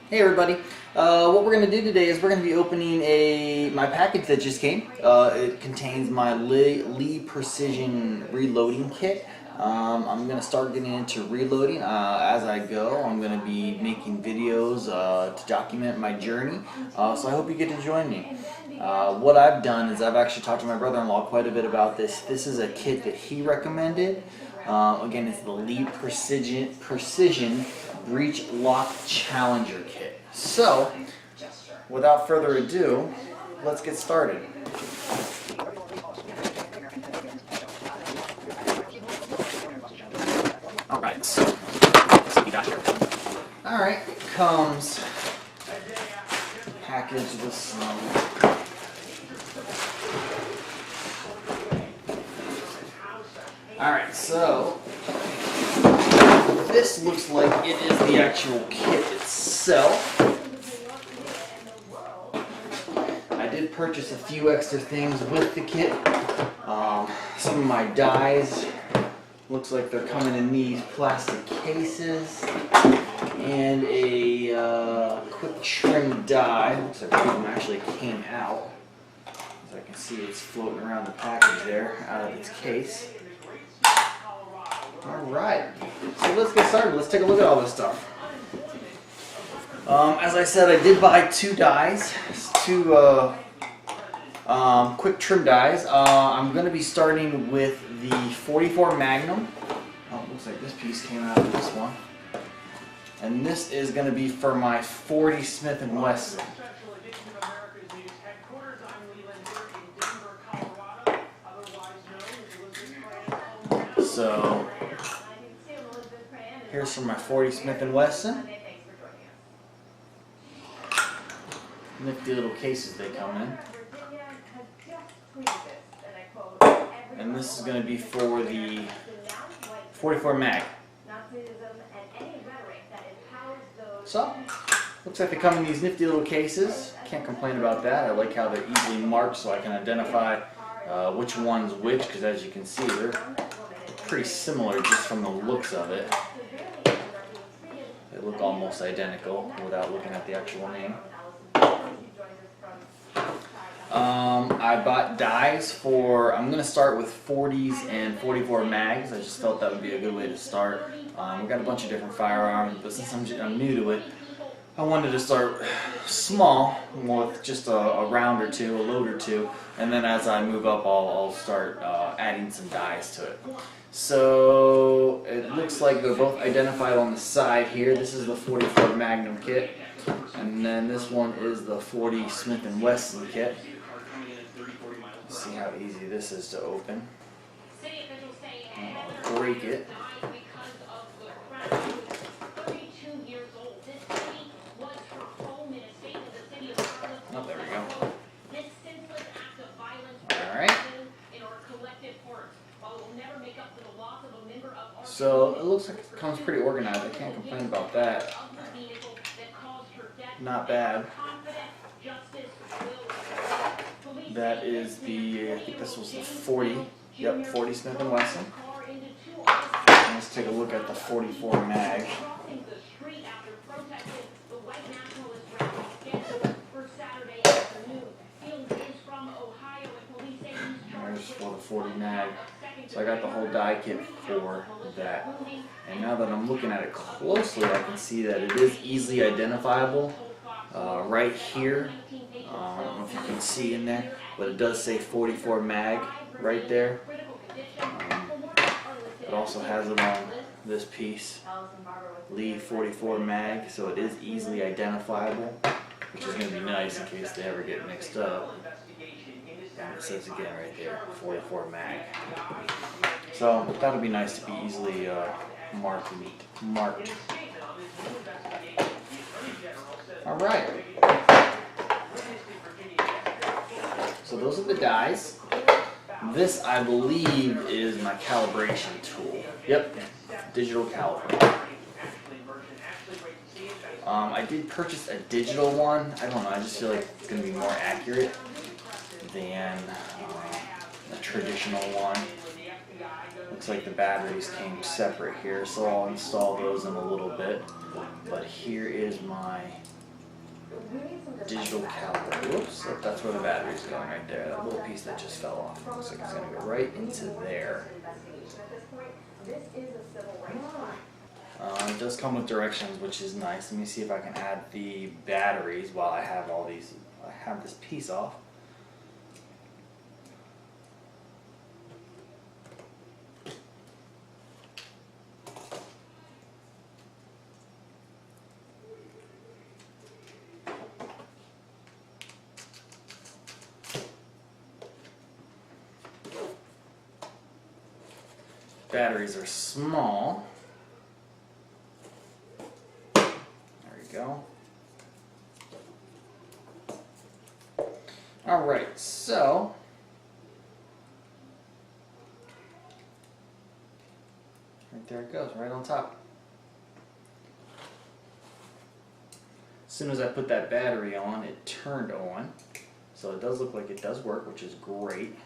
Hey everybody, what we're going to do today is we're going to be opening my package that just came. It contains my Lee Precision reloading kit. I'm going to start getting into reloading as I go. I'm going to be making videos to document my journey, so I hope you get to join me. What I've done is I've actually talked to my brother-in-law quite a bit about this. This is a kit that he recommended. Again, it's the Lee Precision Breech Lock Challenger Kit. So, without further ado, let's get started. Alright, so let's see what we got here. Alright, comes packaged with some Alright, so this looks like it is the actual kit itself. I did purchase a few extra things with the kit. Some of my dies, looks like they're coming in these plastic cases. And a quick trim die, looks like one of them actually came out. As I can see, it's floating around the package there, out of its case. Alright, so let's get started. Let's take a look at all this stuff. As I said, I did buy two dies, two quick trim dies. I'm going to be starting with the 44 Magnum. Oh, looks like this piece came out of this one. And this is going to be for my 40 Smith & Wesson. So, here's for my 40 Smith & Wesson. Nifty little cases they come in. And this is going to be for the 44 mag. So, looks like they come in these nifty little cases. Can't complain about that. I like how they're easily marked so I can identify which one's which, because as you can see, they're pretty similar just from the looks of it. They look almost identical without looking at the actual name. I bought dies for, I'm going to start with 40s and 44 mags. I just felt that would be a good way to start. We've got a bunch of different firearms, but since I'm new to it, I wanted to start small with just a round or two, a load or two, and then as I move up I'll start adding some dies to it. So it looks like they're both identified on the side here. This is the 44 Magnum kit, and then this one is the 40 Smith & Wesson kit. Let's see how easy this is to open. Break it. Oh, there we go. Alright. So it looks like it comes pretty organized. I can't complain about that. Not bad. That is the, I think this was the 40. Yep, 40 Smith & Wesson. Let's take a look at the 44 mag. There's for the 40 mag. So I got the whole die kit for that. And now that I'm looking at it closely, I can see that it is easily identifiable right here. I don't know if you can see in there, but it does say 44 mag right there. It also has it on this piece, Lee 44 mag, so it is easily identifiable, which is going to be nice in case they ever get mixed up. And it says again right there, 44 mag. So that'll be nice to be easily marked. Alright. So those are the dies. This, I believe, is my calibration tool. Yep, digital caliper. I did purchase a digital one. I don't know, I just feel like it's going to be more accurate than a traditional one. Looks like the batteries came separate here, so I'll install those in a little bit. But here is my digital calibrator. Whoops, that's where the battery's going right there. That little piece that just fell off. Looks like it's going to go right into there. It does come with directions, which is nice. Let me see if I can add the batteries while I have all these. I have this piece off. Batteries are small. There we go. Alright, so right there it goes, right on top. As soon as I put that battery on, it turned on. So it does look like it does work, which is great.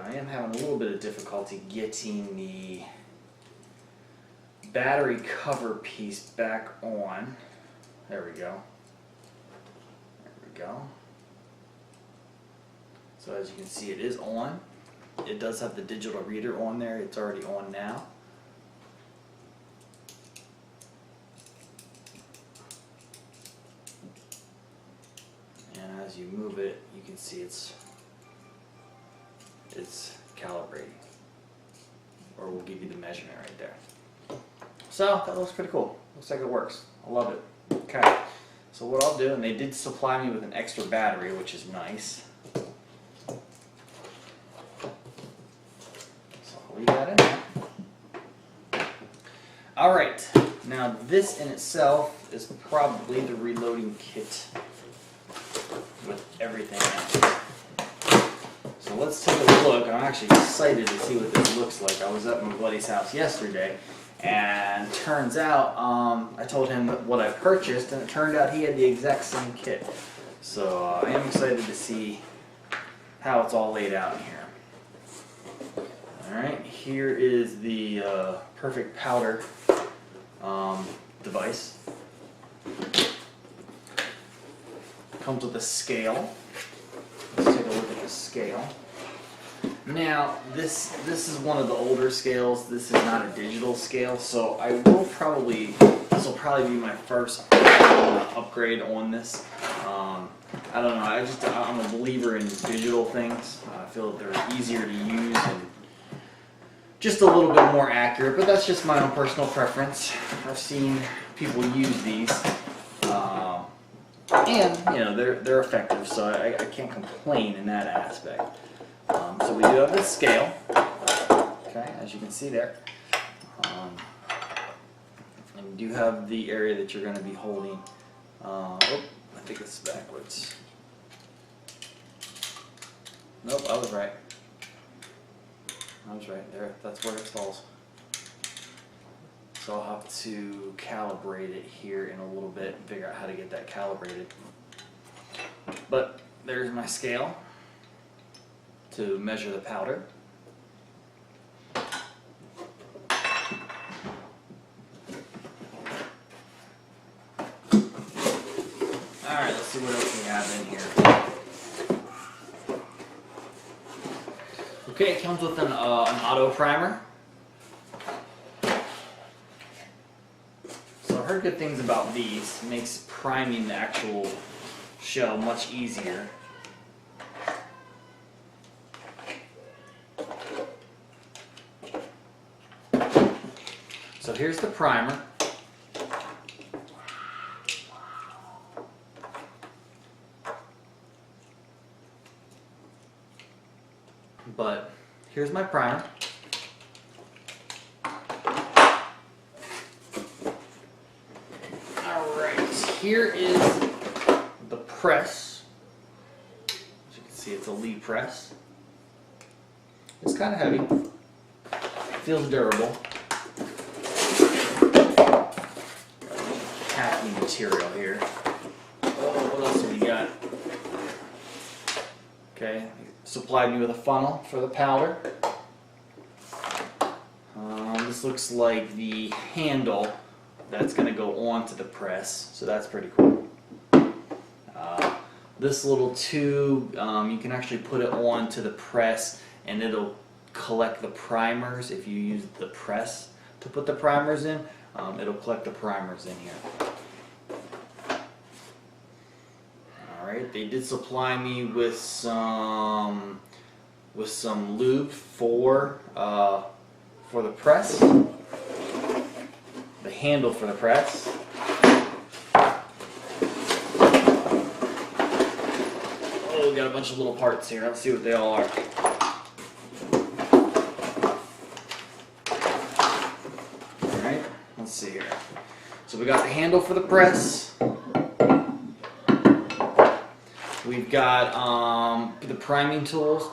I am having a little bit of difficulty getting the battery cover piece back on. There we go. There we go. So as you can see, it is on. It does have the digital reader on there. It's already on now. And as you move it, you can see it's calibrating, or we'll give you the measurement right there. So that looks pretty cool. Looks like it works. I love it. Okay, so what I'll do, and they did supply me with an extra battery, which is nice. So I'll leave that in there. Alright, now this in itself is probably the reloading kit with everything else. So let's take a look. I'm actually excited to see what this looks like. I was at my buddy's house yesterday, and turns out I told him what I purchased, and it turned out he had the exact same kit. So I am excited to see how it's all laid out in here. Alright, here is the perfect powder device. Comes with a scale. Let's take a look at the scale. Now, this is one of the older scales. This is not a digital scale, so this will probably be my first upgrade on this. I don't know. I'm a believer in digital things. I feel that they're easier to use and just a little bit more accurate. But that's just my own personal preference. I've seen people use these. And you know they're effective, so I can't complain in that aspect. So we do have this scale, okay, as you can see there, and you do have the area that you're going to be holding. Oh, I think it's backwards. Nope, I was right. I was right there. That's where it falls. So I'll have to calibrate it here in a little bit and figure out how to get that calibrated. But there's my scale to measure the powder. Alright, let's see what else we have in here. Okay, it comes with an auto primer. So I've heard good things about these. It makes priming the actual shell much easier. So here's the primer. But here's my primer. Alright, here is the press. As you can see, it's a Lee press. It's kind of heavy. Feels durable. Packing material here. Oh, what else have we got? Okay, supplied me with a funnel for the powder. this looks like the handle that's going to go onto the press, so that's pretty cool. This little tube, you can actually put it onto the press and it'll collect the primers. If you use the press to put the primers in, it'll collect the primers in here. Alright, they did supply me with some lube for the press, the handle for the press. Oh, we got a bunch of little parts here. Let's see what they all are. Alright, let's see here. So we got the handle for the press. We've got the priming tools.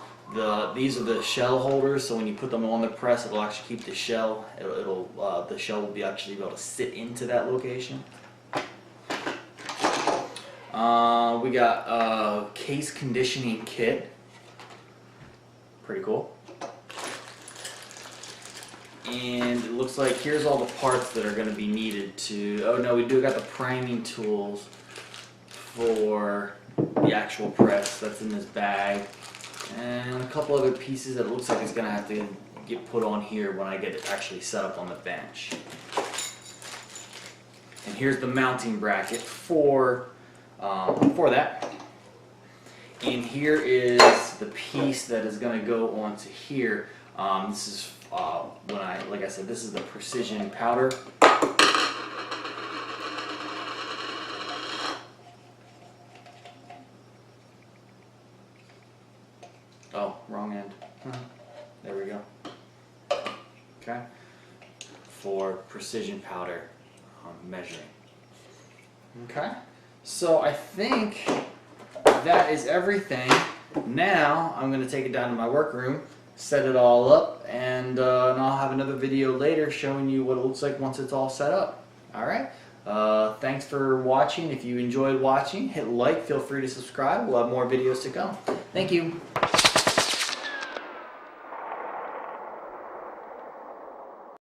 These are the shell holders, so when you put them on the press, it'll actually keep the shell. The shell will be actually able to sit into that location. We got a case conditioning kit. Pretty cool. And it looks like here's all the parts that are going to be needed to. Oh no, we do got the priming tools for the actual press. That's in this bag. And a couple other pieces that it looks like it's going to have to get put on here when I get it actually set up on the bench. And here's the mounting bracket for that. And here is the piece that is going to go onto here. This is like I said, this is the precision powder. Oh, wrong end. There we go. Okay. For precision powder measuring. Okay. So I think that is everything. Now I'm going to take it down to my workroom, set it all up, and I'll have another video later showing you what it looks like once it's all set up. Alright. Thanks for watching. If you enjoyed watching, hit like, feel free to subscribe. We'll have more videos to come. Thank you.